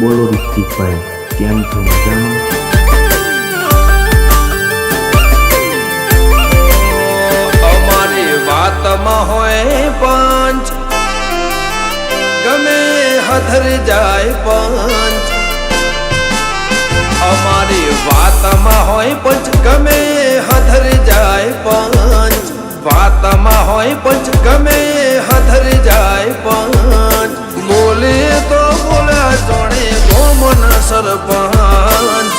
બોલો ઋતિકભાઈ, કેમ છો? મજામાં? અમારી વાતમાં હોય પંચ, ગમે હધર જાય પંચ. અમારી વાતમાં હોય પંચ, ગમે હધર જાય પંચ. વાતમાં હોય પંચ, ગમે હધર જાય પંચ. બોલે તો બોલ્યા જોડે ગોમના સરપંચ.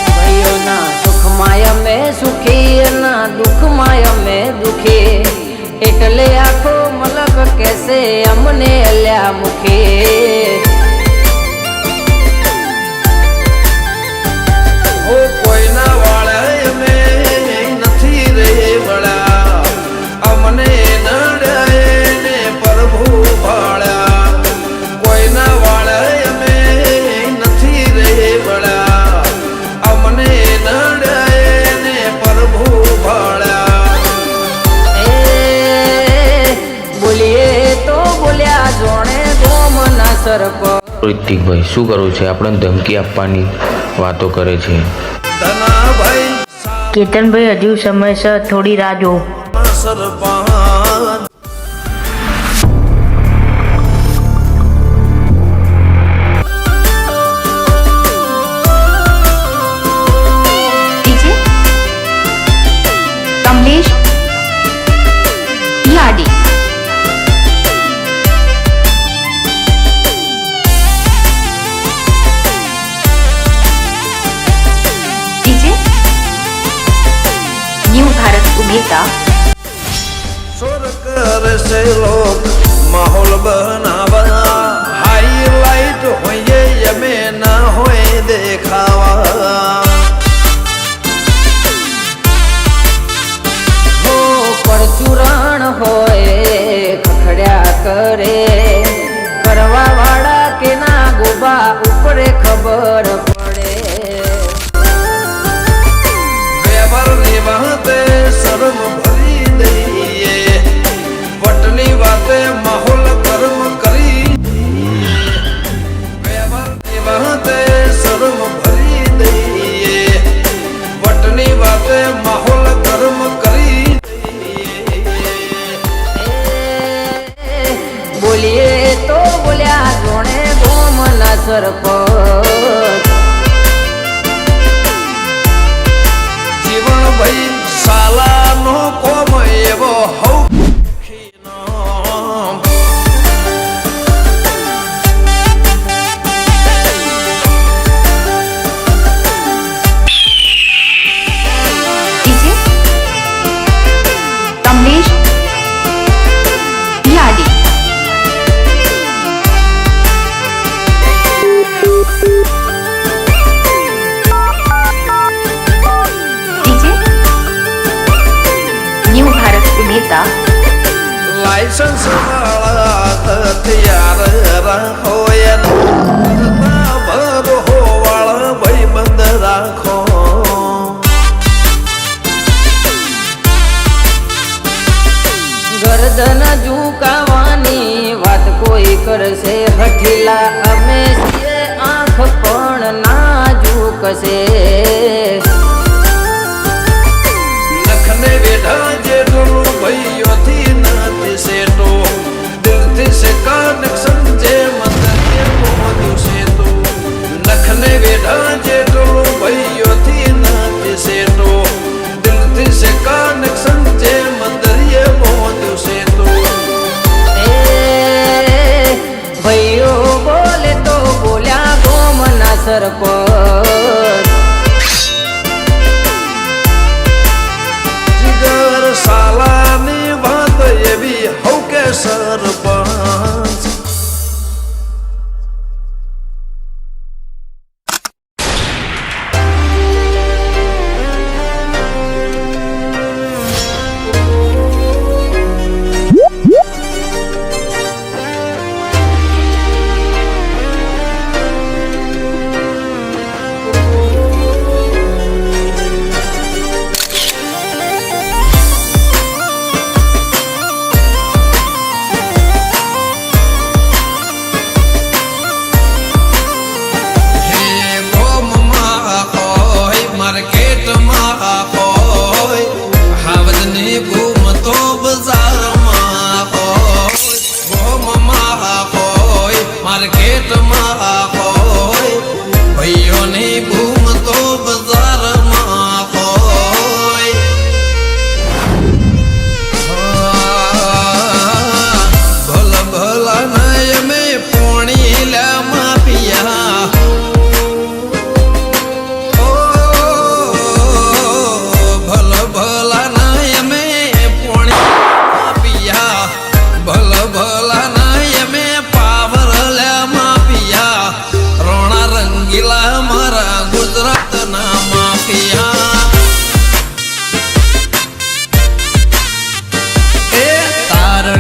ભાઈઓના સુખમાં અમે સુખી, એના દુઃખમાં અમે દુખી. એટલે આખો મલક કેસે અમને અલ્યા મુખી. ઓ કોઈના વાળા અમે નથી રે વળ્યા, અમને નડ્યા ને પ્રભુ ભાળ્યા. કોઈના વાળા અમે નથી રે વળ્યા, અમને નડ્યા ને પ્રભુ ભાળ્યા. બોલીએ તો બોલ્યા જોણે ગોમના સરપંચ. ઋતિકભાઈ, શું કરવું છે? આપણને ધમકી આપવાની વાતો કરે છે. ધનાભાઈ કેતનભાઈ, હજુ સમય છે, થોડી રાહ જો. Sarpanch. DJ Kamlesh Ladi. DJ new Bharat Umeda. सुर कर से लोग माहौल बनावा, हाईलाइट होइए यमे ना होए देखावा. હો પરચુરણ હોય ખખડ્યા કરે, કરવા વાળા કે ના ગોબા ઉપરે ખબર પડે. વેબર ની વાતે શરમ ભરી દઈએ, વટની વાતે માહોલ કર્મ કરી. વેબર ની વાતે શરમ ભરી દઈએ, વટની વાતે માહોલ કર્મ કરી. બોલીએ તો બોલ્યા જોણે ગોમના સરપંચ. જીવન ભાઈ સાલાનો કોમ એવો હૌ. DJ Kamlesh Ladi. DJ new Bharat Umeda. Licence વાળા હથિયાર રાખો, ભરો વાળા ભાઈ બંધ રાખો. ગરદન ઝુકાવાની વાત કોઈ કરશે હઠીલા, અમે છીએ આંખ પણ ના ઝૂકશે. નખને વેઢા જેટલું ભાઈઓથી નથી સેટો, દિલથી સે કનેક્શન જે મંદિર પહોંચ્યું છે તો. નખને વેઢા જેટલું ભાઈઓથી નથી સેટો, દિલથી સે કનેક્શન જે મંદિર પહોંચ્યું છે તો. ભાઈઓ બોલે તો બોલ્યા ગોમના સરપંચ. જીગર સાલાની વાત એવી હૌ કે સરપંચ.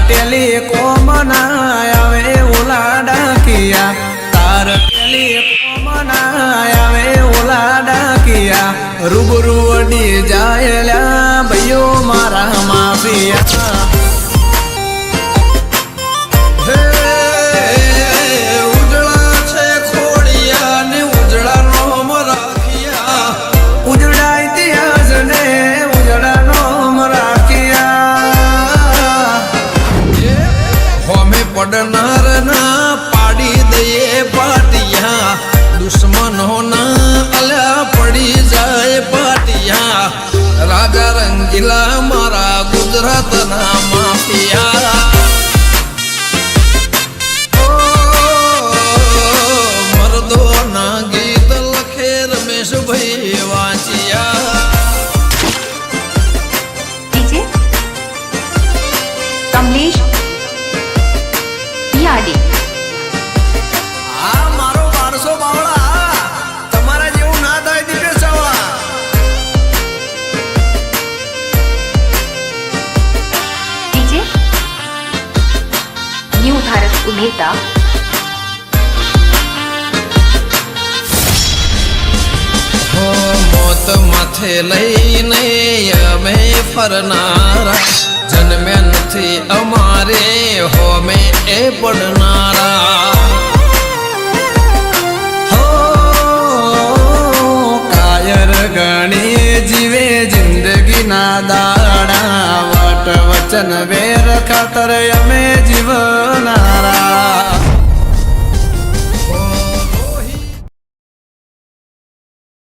ટેલિકોમ ના આવે ઓલા ડાકિયા તાર ટેલિકોમ ના આવે ઓલા ડાકિયા રૂબરૂ અડી જાયલા ભાઈઓ મારા માફિયા હે ઉજળા છે ખોડિયા ને ઉજળા નોમ રાખ્યા ઉજળા ઇતિહાસ ને ઉજળા નોમ રાખ્યા હોમે પડનાર ના પાડી દઈએ પાટિયા દુશ્મનો ના અલ્યા પડી જાય પાટિયા રાજા રંગીલા મારા ગુજરાત ના માફિયા મરદો ના ગીત લખે રમેશભાઈ વાંચિયા डीजे कमलेश याडी આ મારો વારસો બાવળા તમારા જેવું ના થાય દીપેશ ચાવડા डीजे न्यू भारत उमेता હો મોત માથે લઈને અમે ફરનારા જન્મ્યા નથી અમારે હોમે એ પડનારા હો કાયર ગણી જીવે જિંદગીના દાડા વટ વચન વેર ખાતર અમે જીવનારા